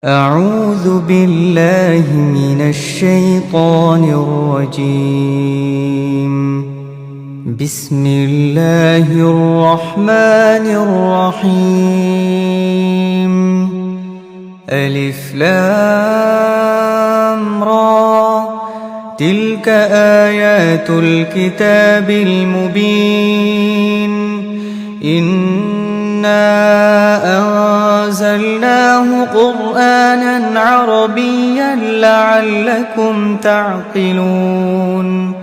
أعوذ بالله من الشيطان الرجيم. بسم الله الرحمن الرحيم. ألف لام را، تلك آيات الكتاب المبين. إنا أنزلناه قرآنا عربيا لعلكم تعقلون.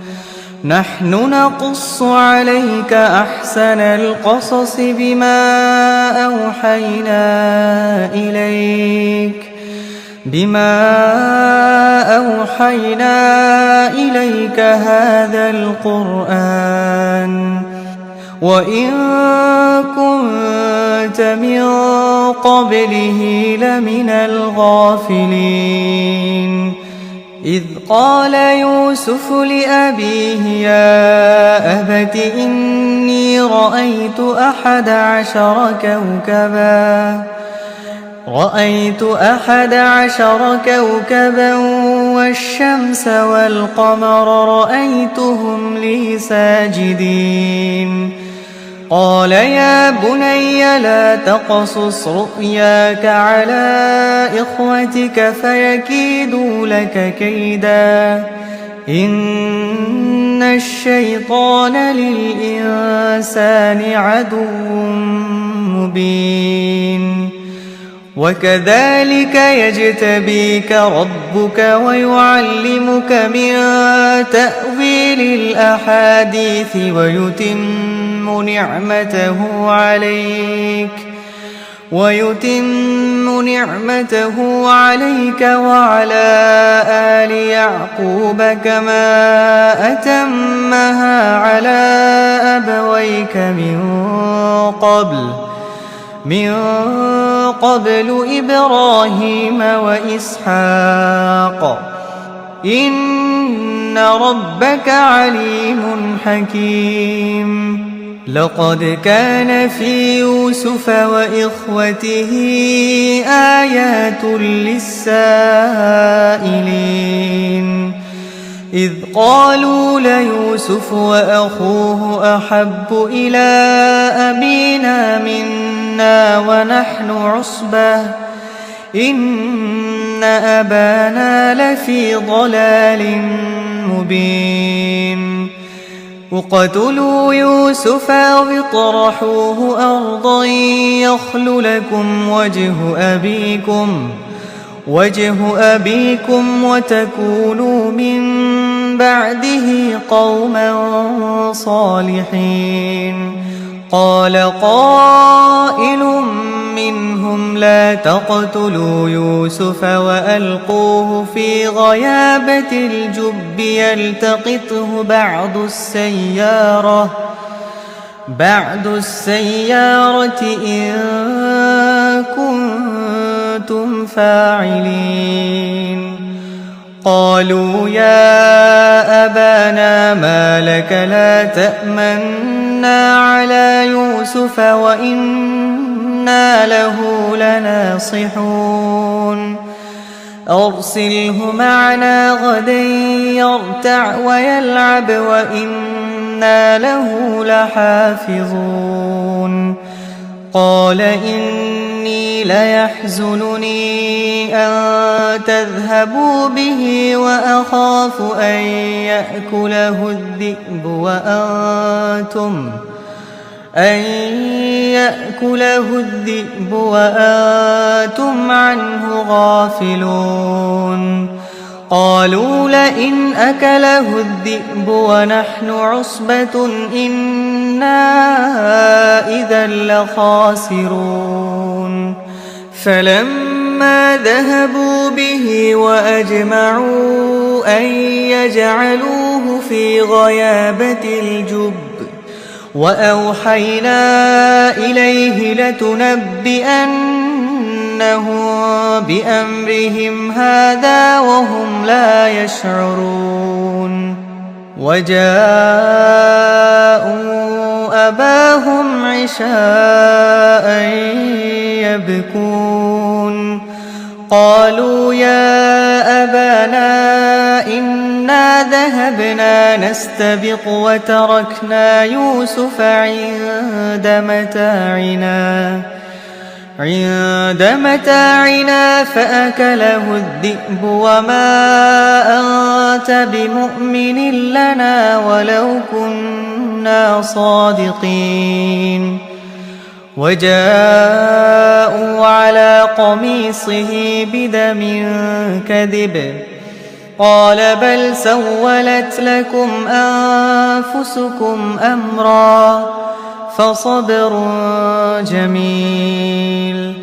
نحن نقص عليك أحسن القصص بما أوحينا إليك هذا القرآن، وإن كنت من قبله لمن الغافلين. إذ قال يوسف لأبيه يا أبت إني رأيت 11 كوكبا والشمس والقمر رأيتهم لي ساجدين. قال يا بني لا تقصص رؤياك على إخوتك فيكيدوا لك كيدا، إن الشيطان للإنسان عدو مبين. وكذلك يجتبيك ربك ويعلمك من تأويل الأحاديث ويتم نعمته عليك وعلى آل يعقوب كما أتمها على أبويك من قبل إبراهيم وإسحاق، إن ربك عليم حكيم. لقد كان في يوسف وإخوته آيات للسائلين، إذ قالوا ليوسف وأخوه أحب إلى أبينا منا ونحن عصبة إن أبانا لفي ضلال مبين. اقتلوا يوسف أو اطرحوه أرضا يخل لكم وجه أبيكم وتكونوا من بعده قوما صالحين. قال قائل منهم لا تقتلوا يوسف وألقوه في غيابة الجب يلتقطه بعد السيارة إن كنتم فاعلين. قالوا يا أبانا ما لك لا تأمنا على يوسف وإنا له لناصحون. أرسله معنا غدا يرتع ويلعب وإنا له لحافظون. قال إني ليحزنني أن تذهبوا به وأخاف أن يأكله الذئب وأنتم عنه غافلون. قالوا لئن أكله الذئب ونحن عصبة إنا إذا لخاسرون. فلما ذهبوا به وأجمعوا أن يجعلوه في غيابة الجب وأوحينا إليه لتنبئنهم بأمرهم هذا وهم لا يشعرون. وجاءوا أباهم عشاء يبكون. قالوا يا أبانا إنا ذهبنا نستبق وتركنا يوسف عند متاعنا فأكله الذئب وما أنت بمؤمن لنا ولو كنا صادقين وجاءوا على قميصه بدم كذب قال بل سولت لكم أنفسكم أمرا فصبر جميل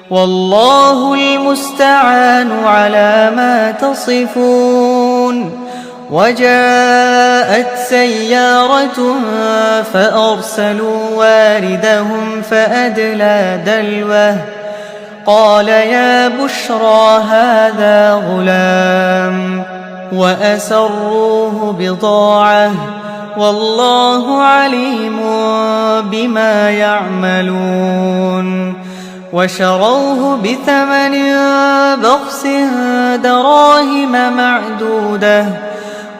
والله المستعان على ما تصفون وجاءت سيارة فأرسلوا واردهم فأدلى دلوه قال يا بشرى هذا غلام وأسروه بضاعة والله عليم بما يعملون وشروه بثمن بخس دراهم معدودة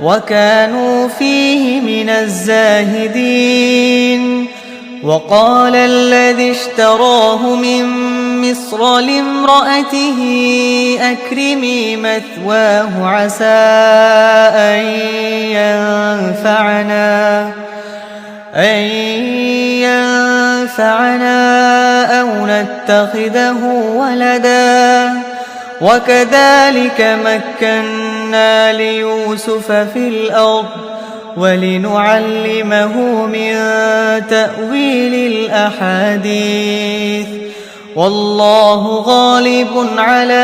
وكانوا فيه من الزاهدين وقال الذي اشتراه من مصر لامرأته أكرمي مثواه عسى أن ينفعنا أو نتخذه ولدا وكذلك مكنا ليوسف في الأرض ولنعلمه من تأويل الأحاديث والله غالب على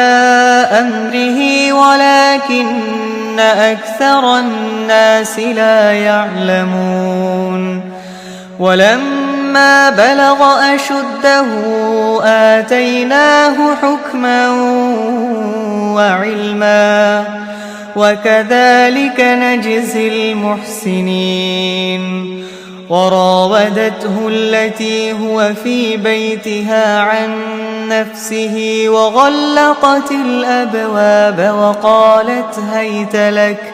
أمره ولكن أكثر الناس لا يعلمون ولما بلغ أشده آتيناه حكما وعلما وكذلك نجزي المحسنين وراودته التي هو في بيتها عن نفسه وغلقت الأبواب وقالت هيت لك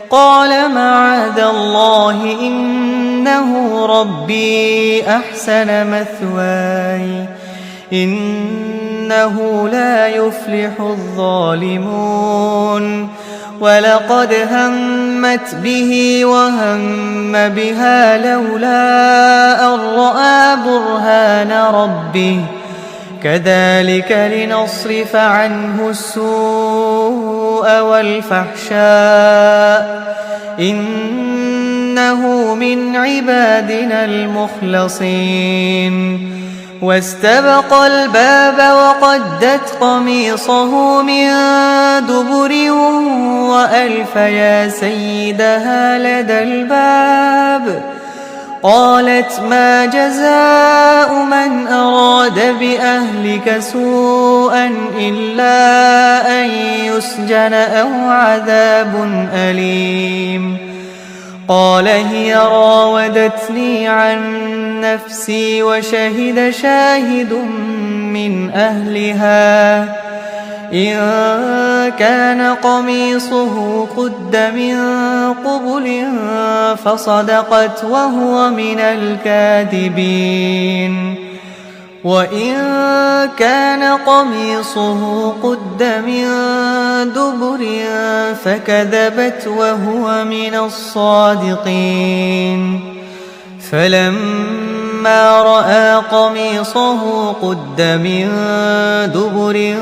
قال معاذ الله إنه ربي أحسن مثواي إنه لا يفلح الظالمون ولقد همت به وهم بها لولا أن رأى برهان ربه كذلك لنصرف عنه السوء والفحشاء إنه من عبادنا المخلصين واستبق الباب وقدت قميصه من دبر وألف يا سيدها لدى الباب قالت ما جزاء من أراد بأهلك سوءا إلا أن يسجن أو عذاب أليم قال هي راودتني عن نفسي وشهد شاهد من أهلها إن كان قميصه قد من قبل فصدقت وهو من الكاذبين وإن كان قميصه قد من دبر فكذبت وهو من الصادقين فلما رأى قميصه قد من دبر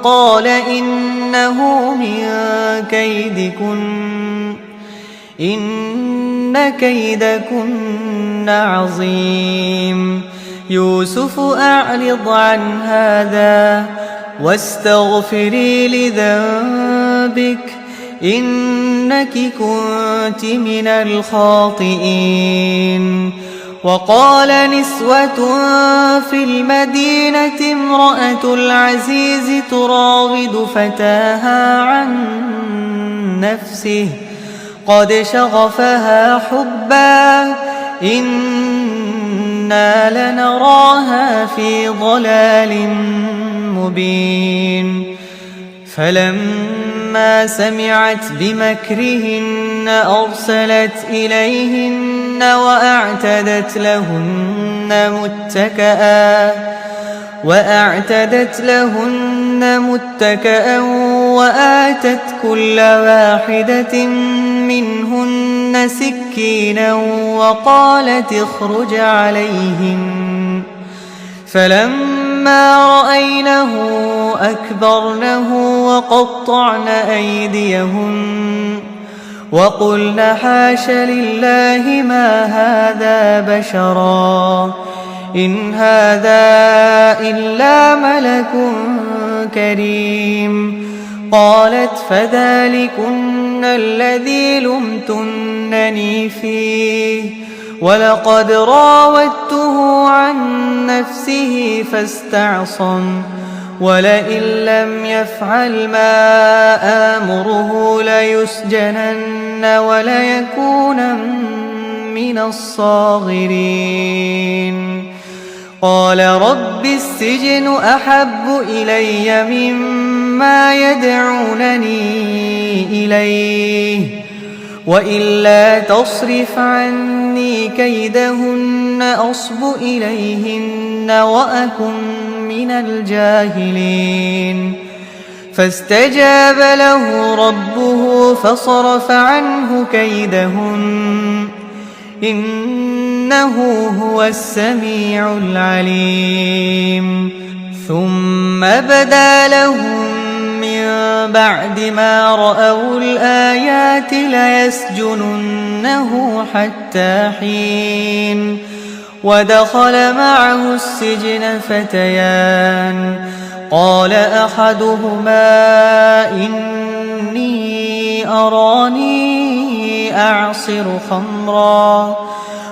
قال إنه من كيدكن إن كيدكن عظيم يوسف أعرض عن هذا واستغفري لذنبك إنك كنت من الخاطئين وقال نسوة في المدينة امرأة العزيز تراود فتاها عن نفسه قد شغفها حبا إنا لنراها في ضلال مبين فلما سمعت بمكرهن أرسلت إليهن وأعتدت لهن متكأ وآتت كل واحدة منهن سكينا وقالت اخرج عليهن. فلما رأينه أكبرنه وقطعن أيديهن وقلن حاش لله ما هذا بشرا إن هذا إلا ملك كريم. قالت فذلكن الذي لمتنني فيه ولقد راودته عن نفسه فاستعصم ولئن لم يفعل ما آمره ليسجنن وليكونن من الصاغرين. قال رب السجن أحب إلي مما يدعونني إليه وإلا تصرف عني كيدهن أصب إليهن وأكن من الجاهلين. فاستجاب له ربه فصرف عنه كيدهن إنه هو السميع العليم. ثم بدا لهم من بعد ما رأوا الآيات ليسجننه حتى حين. ودخل معه السجن فتيان قال أحدهما إني أراني أعصر خمرا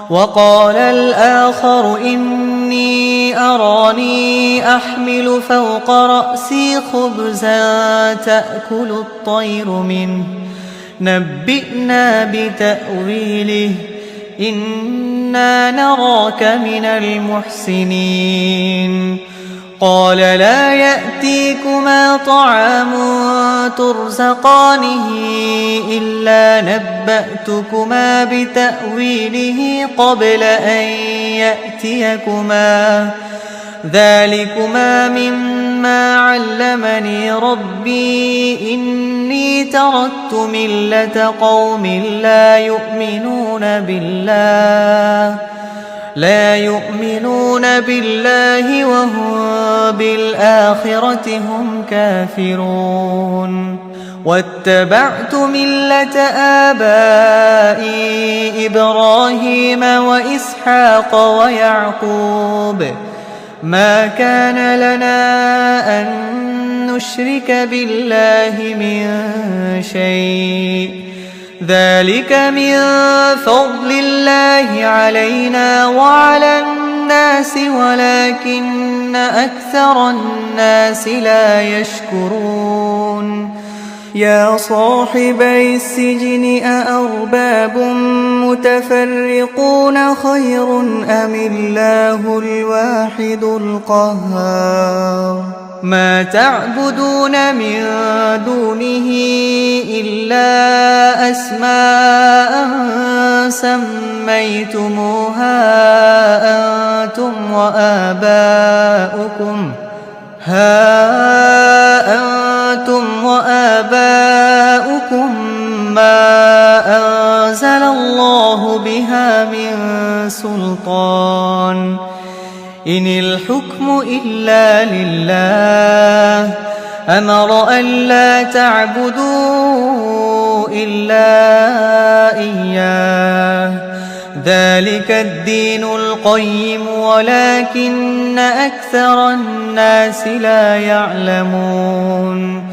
وقال الآخر إني أراني أحمل فوق رأسي خبزا تأكل الطير منه نبئنا بتأويله إنا نراك من المحسنين. قال لا يأتيكما طعام ترزقانه إلا نبأتكما بتأويله قبل أن يأتيكما ذلكما مما علمني ربي إني تركت ملة قوم لا يؤمنون بالله وهم بالآخرة هم كافرون. واتبعت ملة آبائي إبراهيم وإسحاق ويعقوب ما كان لنا أن نشرك بالله من شيء ذلك من فضل الله علينا وعلى الناس ولكن أكثر الناس لا يشكرون. يا صاحبي السجن أأرباب متفرقون خير أم الله الواحد القهار. ما تعبدون من دونه إلا أسماء سميتموها أنتم وآباؤكم ما أنزل الله بها من سلطان إن الحكم إلا لله أمر ألا تعبدوا إلا إياه ذلك الدين القيم ولكن أكثر الناس لا يعلمون.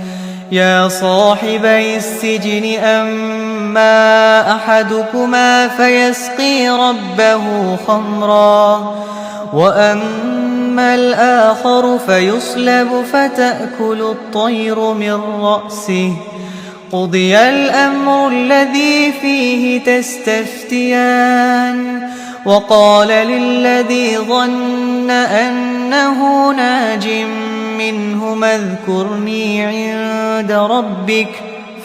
يا صاحبي السجن أما أحدكما فيسقي ربه خمرا وأما الآخر فيصلب فتأكل الطير من رأسه قضي الأمر الذي فيه تستفتيان. وقال للذي ظن أنه ناج منهما اذكرني عند عند ربك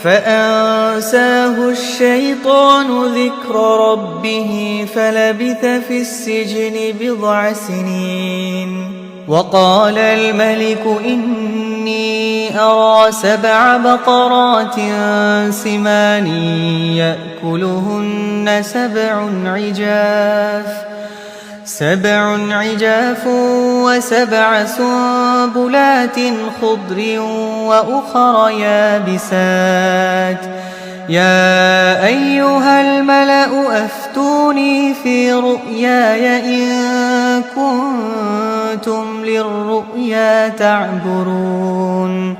فأنساه الشيطان ذكر ربه فلبث في السجن 10 سنين. وقال الملك إني أرى 7 بقرات سمان يأكلهن 7 عجاف و7 سنبلات خضر وأخر يابسات. يا أيها الملأ أفتوني في رؤياي إن كنتم للرؤيا تعبرون.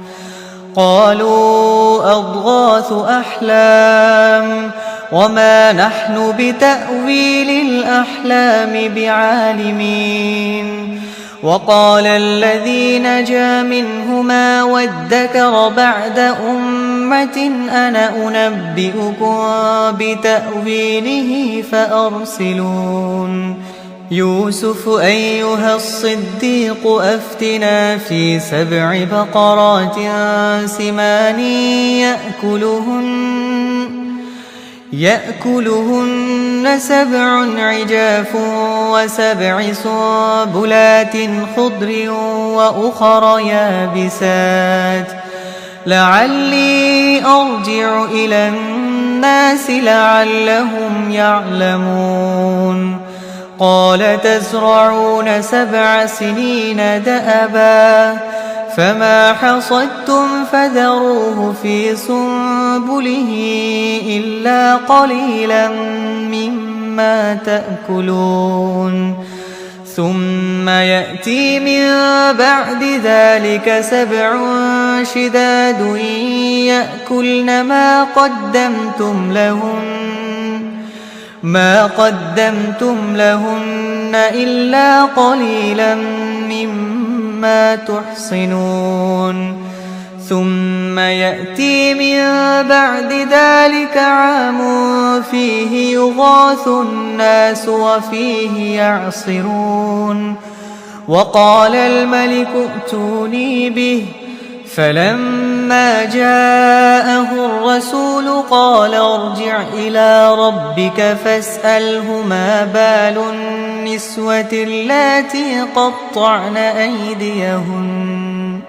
قالوا أضغاث أحلام وما نحن بتأويل الأحلام بعالمين. وقال الذي نجا منهما وادكر بعد أمة أنا أنبئكم بتأويله فأرسلون. يوسف أيها الصديق أفتنا في 7 بقرات سمان يأكلهن 7 عجاف و7 سنبلات خضر وأخر يابسات لعلي أرجع إلى الناس لعلهم يعلمون. قال تزرعون 7 سنين دأبا فما حصدتم فذروه في سنبله إلا قليلا مما تأكلون. ثم يأتي من بعد ذلك 7 شداد يأكلن ما قدمتم لهن إلا قليلا مما تحصنون. ثم يأتي من بعد ذلك عام فيه يغاث الناس وفيه يعصرون. وقال الملك ائتوني به فلما جاءه الرسول قال ارجع إلى ربك فاسأله ما بال النسوة اللاتي قطعن أيديهن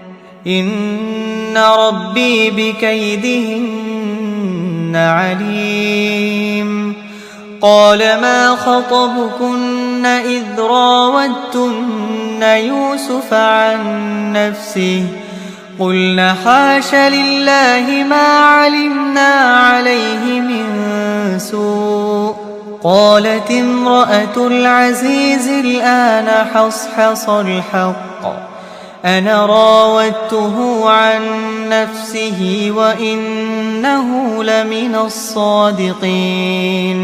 إن ربي بكيدهن عليم. قال ما خطبكن إذ راودتن يوسف عن نفسه قلنا حاش لله ما علمنا عليه من سوء. قالت امرأة العزيز الآن حصحص الحق أنا راودته عن نفسه وإنه لمن الصادقين.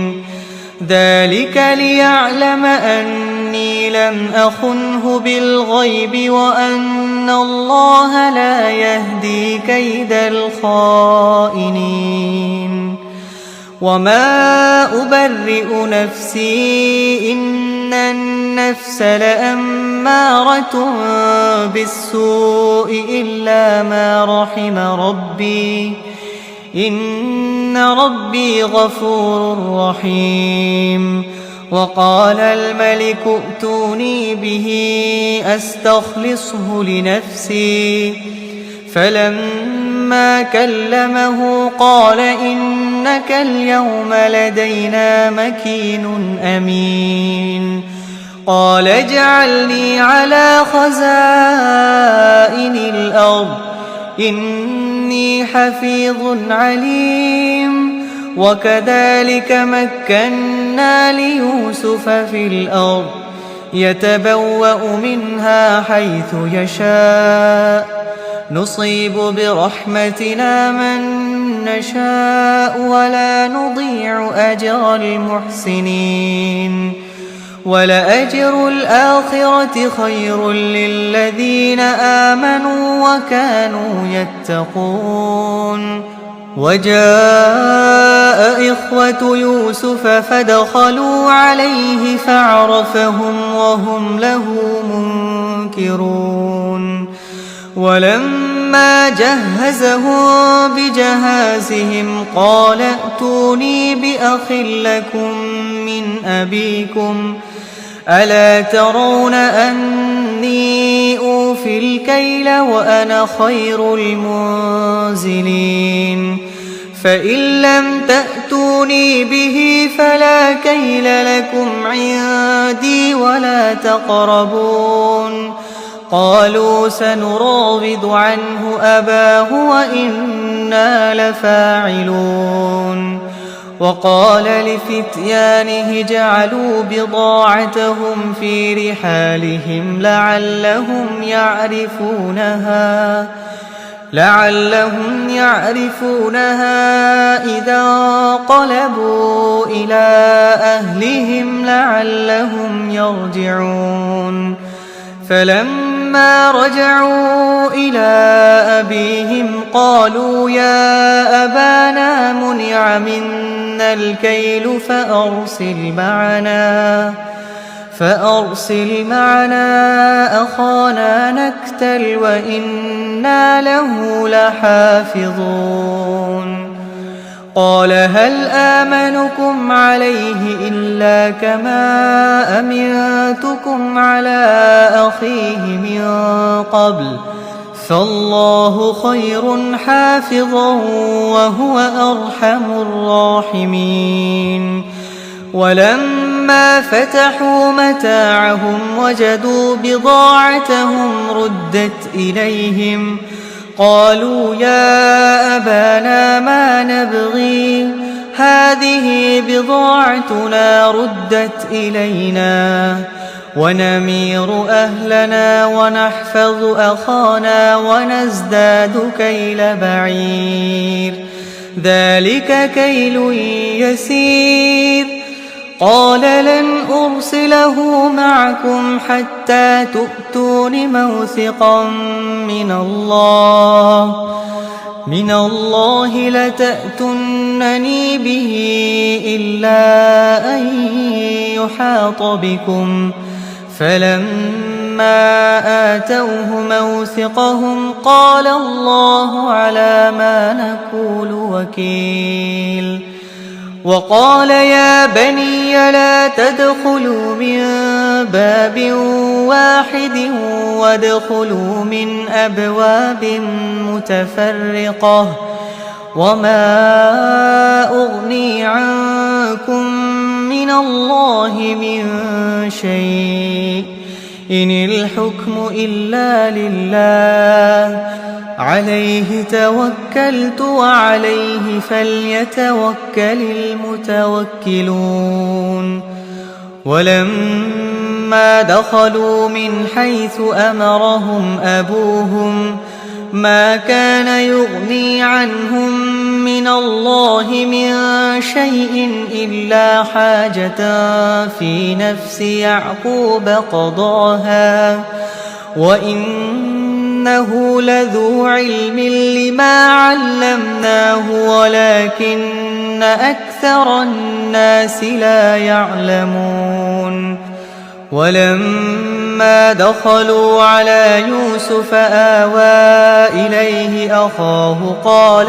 ذلك ليعلم أني لم أخنه بالغيب وأن الله لا يهدي كيد الخائنين. وما أبرئ نفسي إن النفس لأمارة بالسوء إلا ما رحم ربي إن ربي غفور رحيم. وقال الملك ائتوني به أستخلصه لنفسي فلما كلمه قال إنك اليوم لدينا مكين أمين. قال اجعلني على خزائن الأرض إني حفيظ عليم. وكذلك مكنا ليوسف في الأرض يتبوأ منها حيث يشاء نصيب برحمتنا من نشاء ولا نضيع أجر المحسنين. ولأجر الآخرة خير للذين آمنوا وكانوا يتقون. وجاء إخوة يوسف فدخلوا عليه فعرفهم وهم له منكرون. ولما جهزهم بجهازهم قال ائتوني بأخ لكم من أبيكم ألا ترون أني أوفي الكيل وأنا خير المنزلين فإن لم تأتوني به فلا كيل لكم عندي ولا تقربون قالوا سنراود عنه أباه وإنا لفاعلون وقال لفتيانه اجعلوا بضاعتهم في رحالهم لعلهم يعرفونها إذا انقلبوا إلى أهلهم لعلهم يرجعون فلما رجعوا إلى أبيهم قالوا يا أبانا منع منا الكيل فأرسل معنا أخانا نكتل وإنا له لحافظون قال هل آمنكم عليه إلا كما أمنتكم على أخيه من قبل فالله خير حافظا وهو أرحم الراحمين ولما فتحوا متاعهم وجدوا بضاعتهم ردت إليهم قالوا يا أبانا ما نبغي هذه بضاعتنا ردت إلينا ونمير أهلنا ونحفظ أخانا ونزداد كيل بعير ذلك كيل يسير قال لن أرسله معكم حتى تؤتون موثقا من الله لتأتونني به إلا أن يحاط بكم فلما آتوه موثقهم قال الله على ما نقول وكيل وقال يا بني لا تدخلوا من باب واحد وادخلوا من أبواب متفرقة وما أغني عنكم من الله من شيء إن الحكم إلا لله عليه توكلت وعليه فليتوكل المتوكلون ولما دخلوا من حيث أمرهم أبوهم ما كان يغني عنهم من الله من شيء إلا حاجة في نفس يعقوب قضاها وإنه لذو علم لما علمناه ولكن أكثر الناس لا يعلمون ولما دخلوا على يوسف آوى إليه أخاه قال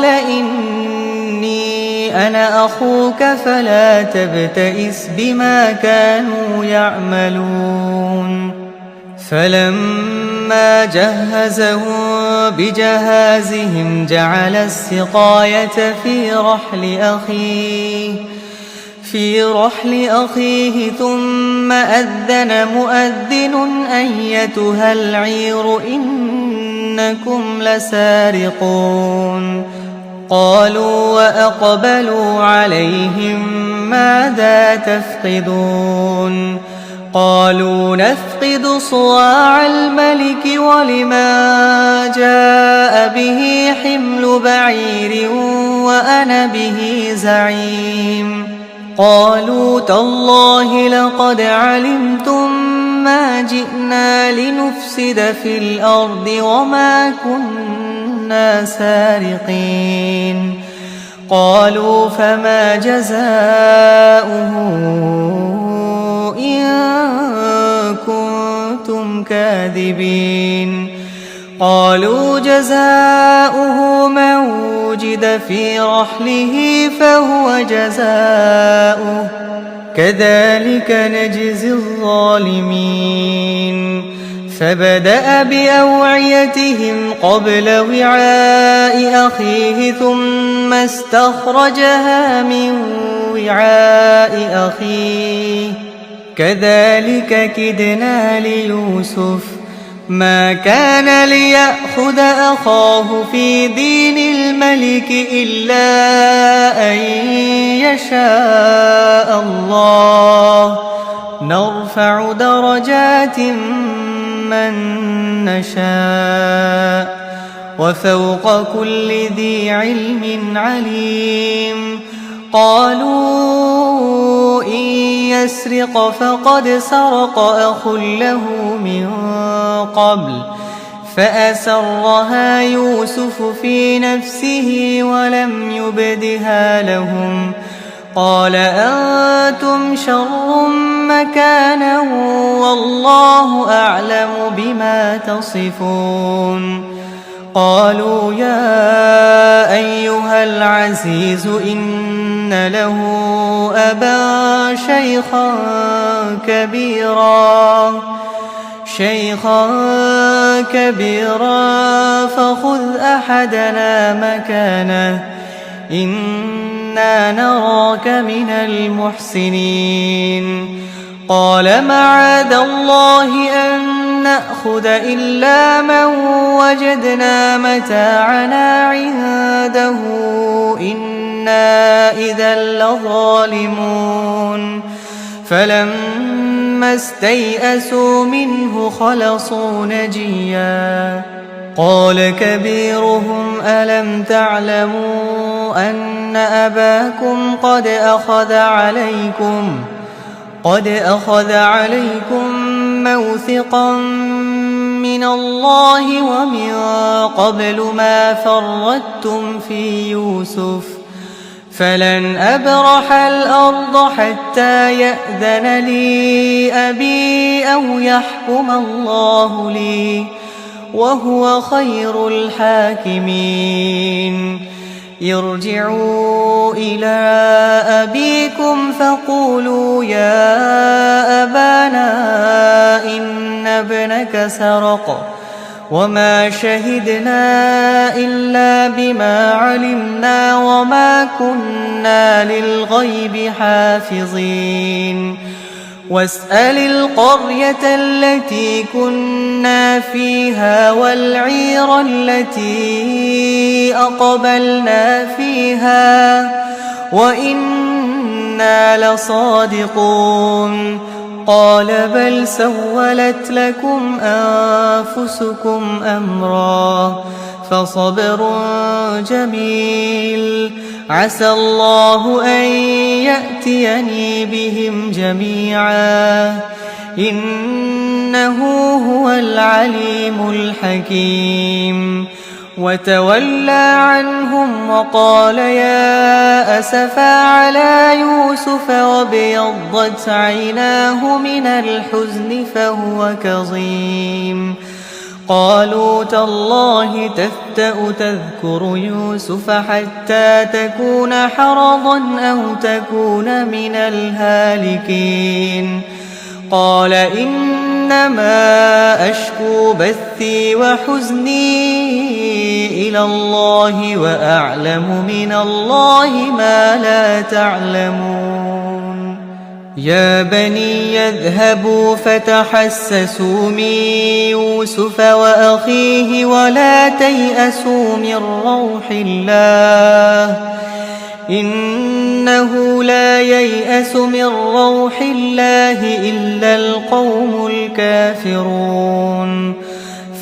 إني أنا أخوك فلا تبتئس بما كانوا يعملون فلما جهزهم بجهازهم جعل السقاية في رحل أخيه ثم أذن مؤذن أيتها العير إنكم لسارقون قالوا وأقبلوا عليهم ماذا تفقدون قالوا نفقد صواع الملك ولما جاء به حمل بعير وأنا به زعيم قالوا تالله لقد علمتم ما جئنا لنفسد في الأرض وما كنا سارقين قالوا فما جزاؤه إن كنتم كاذبين قالوا جزاؤه من وجد في رحله فهو جزاؤه كذلك نجزي الظالمين فبدأ بأوعيتهم قبل وعاء أخيه ثم استخرجها من وعاء أخيه كذلك كدنا ليوسف ما كان ليأخذ أخاه في دين الملك إلا أن يشاء الله نرفع درجات من نشاء وفوق كل ذي علم عليم قالوا إن يسرق فقد سرق أخ له من قبل فأسرها يوسف في نفسه ولم يبدها لهم قال أنتم شر مكانا والله أعلم بما تصفون قالوا يا أيها العزيز إن له أبا شيخا كبيرا فخذ أحدنا مكانه إنا نراك من المحسنين قال معاذ الله أن نأخذ إلا من وجدنا متاعنا عنده إنا إذا لظالمون فلما استيئسوا منه خلصوا نجيا قال كبيرهم ألم تعلموا أن أباكم قد أخذ عليكم موثقا من الله ومن قبل ما فرطتم في يوسف فلن أبرح الأرض حتى يأذن لي أبي أو يحكم الله لي وهو خير الحاكمين ارجعوا إلى أبيكم فقولوا يا أبانا إن ابنك سرق وما شهدنا إلا بما علمنا وما كنا للغيب حافظين واسأل القرية التي كنا فيها والعير التي أقبلنا فيها وإنا لصادقون قال بل سولت لكم أنفسكم أمرا فصبر جميل عسى الله أن يأتيني بهم جميعا إنه هو العليم الحكيم وتولى عنهم وقال يا أسفا على يوسف وابيضت عيناه من الحزن فهو كظيم قالوا تالله تفتأ تذكر يوسف حتى تكون حرضا أو تكون من الهالكين قال إنما أشكو بثي وحزني إلى الله وأعلم من الله ما لا تعلمون يا بني يذهبوا فتحسسوا من يوسف وأخيه ولا تيأسوا من روح الله إنه لا ييأس من روح الله إلا القوم الكافرون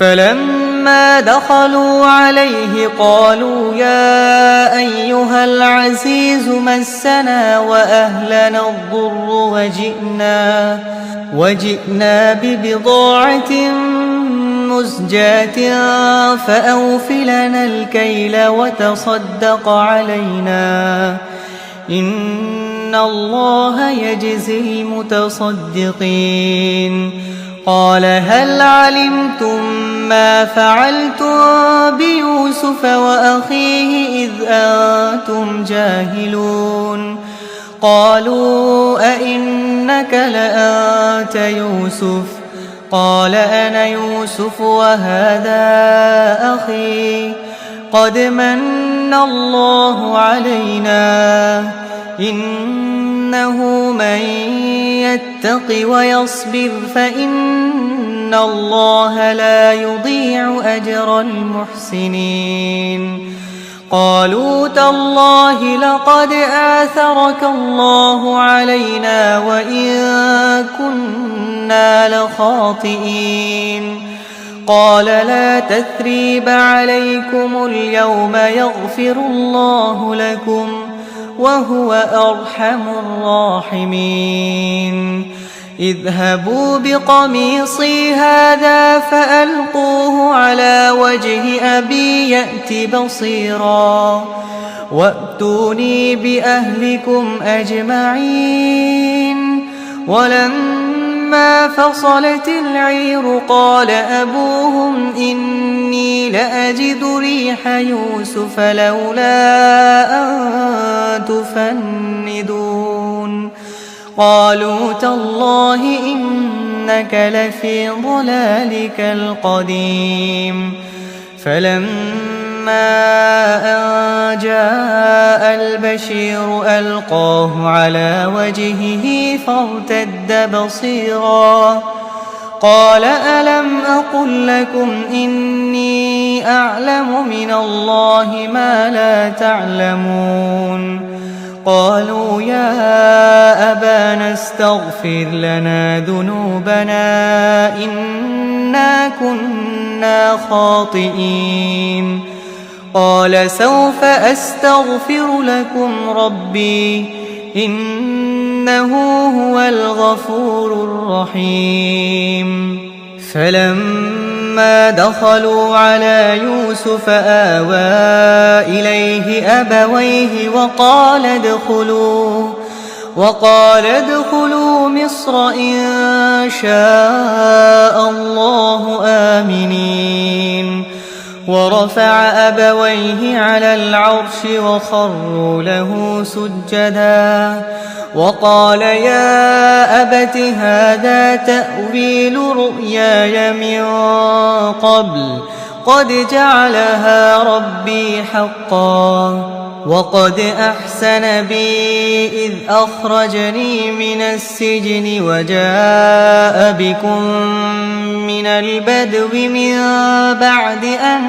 فلما دخلوا عليه قالوا يا أيها العزيز مسنا وأهلنا الضر وجئنا ببضاعة مزجاة فأوف لنا الكيل وتصدق علينا إن الله يجزي المتصدقين قال هل علمتم ما فعلتم بيوسف وأخيه إذ أنتم جاهلون قالوا أئنك لأنت يوسف قال أنا يوسف وهذا أخي قد من الله علينا إنه من يتق ويصبر فإن الله لا يضيع أجر المحسنين قالوا تالله لقد آثرك الله علينا وإن كنا لخاطئين قال لا تثريب عليكم اليوم يغفر الله لكم وهو أرحم الراحمين اذهبوا بقميصي هذا فألقوه على وجه أبي يأت بصيرا وأتوني بأهلكم أجمعين ولما فصلت العير قال أبوهم إني لأجد ريح يوسف لولا أن تفندون قالوا تالله إنك لفي ضلالك القديم فلما أن جاء البشير ألقاه على وجهه فارتد بصيرا قال ألم أقل لكم إني أعلم من الله ما لا تعلمون قالوا يا أبانا استغفر لنا ذنوبنا إنا كنا خاطئين قال سوف أستغفر لكم ربي إنه هو الغفور الرحيم فلما دخلوا على يوسف آوى إليه أبويه وقال ادخلوا مصر إن شاء الله آمنين ورفع أبويه على العرش وخروا له سجدا وقال يا أبت هذا تأويل رؤياي من قبل قد جعلها ربي حقا وقد أحسن بي إذ أخرجني من السجن وجاء بكم من البدو من بعد أن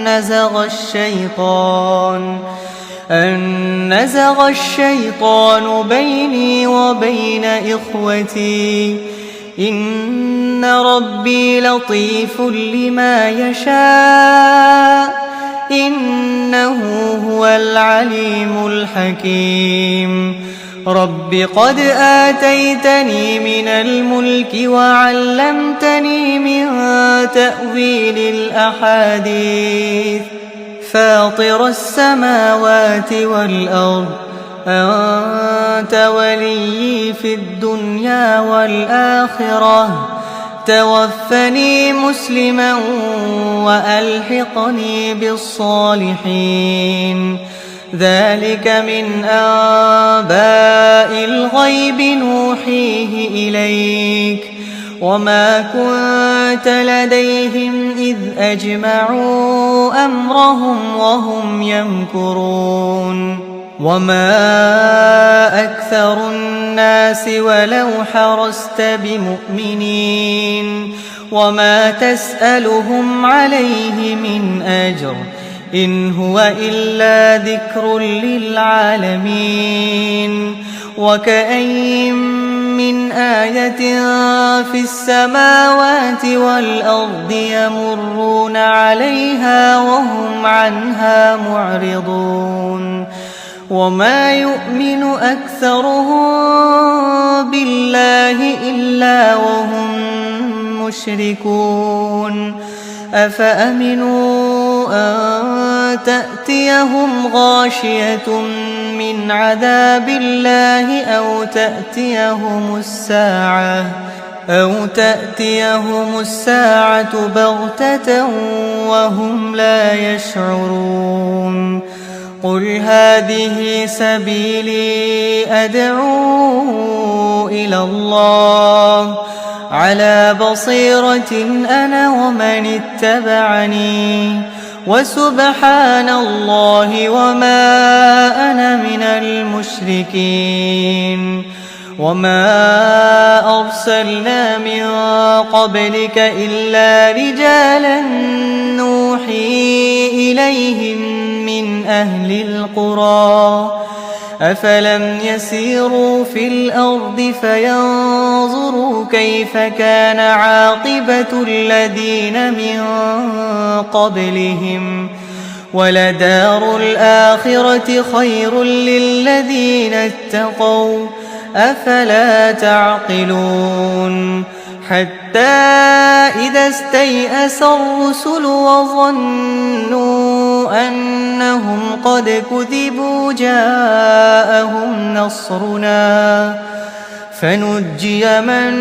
نزغ الشيطان بيني وبين إخوتي إن ربي لطيف لما يشاء إنه هو العليم الحكيم رب قد آتيتني من الملك وعلمتني من تأويل الأحاديث فاطر السماوات والأرض أنت ولي في الدنيا والآخرة توفني مسلما وألحقني بالصالحين ذلك من أنباء الغيب نوحيه إليك وما كنت لديهم إذ أجمعوا أمرهم وهم يمكرون وما أكثر الناس ولو حرصت بمؤمنين وما تسألهم عليه من أجر إن هو إلا ذكر للعالمين وكأين من آية في السماوات والأرض يمرون عليها وهم عنها معرضون وما يؤمن أكثرهم بالله إلا وهم مشركون أفأمنوا أن تأتيهم غاشية من عذاب الله أو تأتيهم الساعة أو تأتيهم الساعة بغتة وهم لا يشعرون قل هذه سبيلي أدعو إلى الله على بصيرة أنا ومن اتبعني وسبحان الله وما أنا من المشركين وما أرسلنا من قبلك إلا رجالا نوحي إليهم من أهل القرى أفلم يسيروا في الأرض فينظروا كيف كان عاقبة الذين من قبلهم ولدار الآخرة خير للذين اتقوا أفلا تعقلون حتى إذا استيأس الرسل وظنوا أنهم قد كذبوا جاءهم نصرنا فنجي من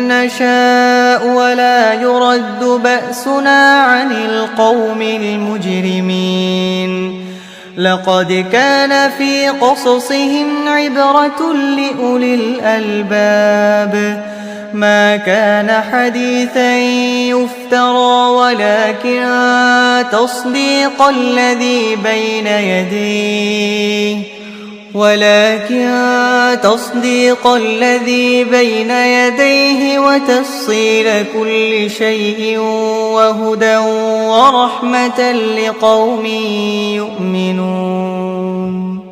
نشاء ولا يرد بأسنا عن القوم المجرمين لقد كان في قصصهم عبرة لأولي الألباب ما كان حديثا يفترى ولكن تصديق الذي بين يديه وتفصيل كل شيء وهدى ورحمة لقوم يؤمنون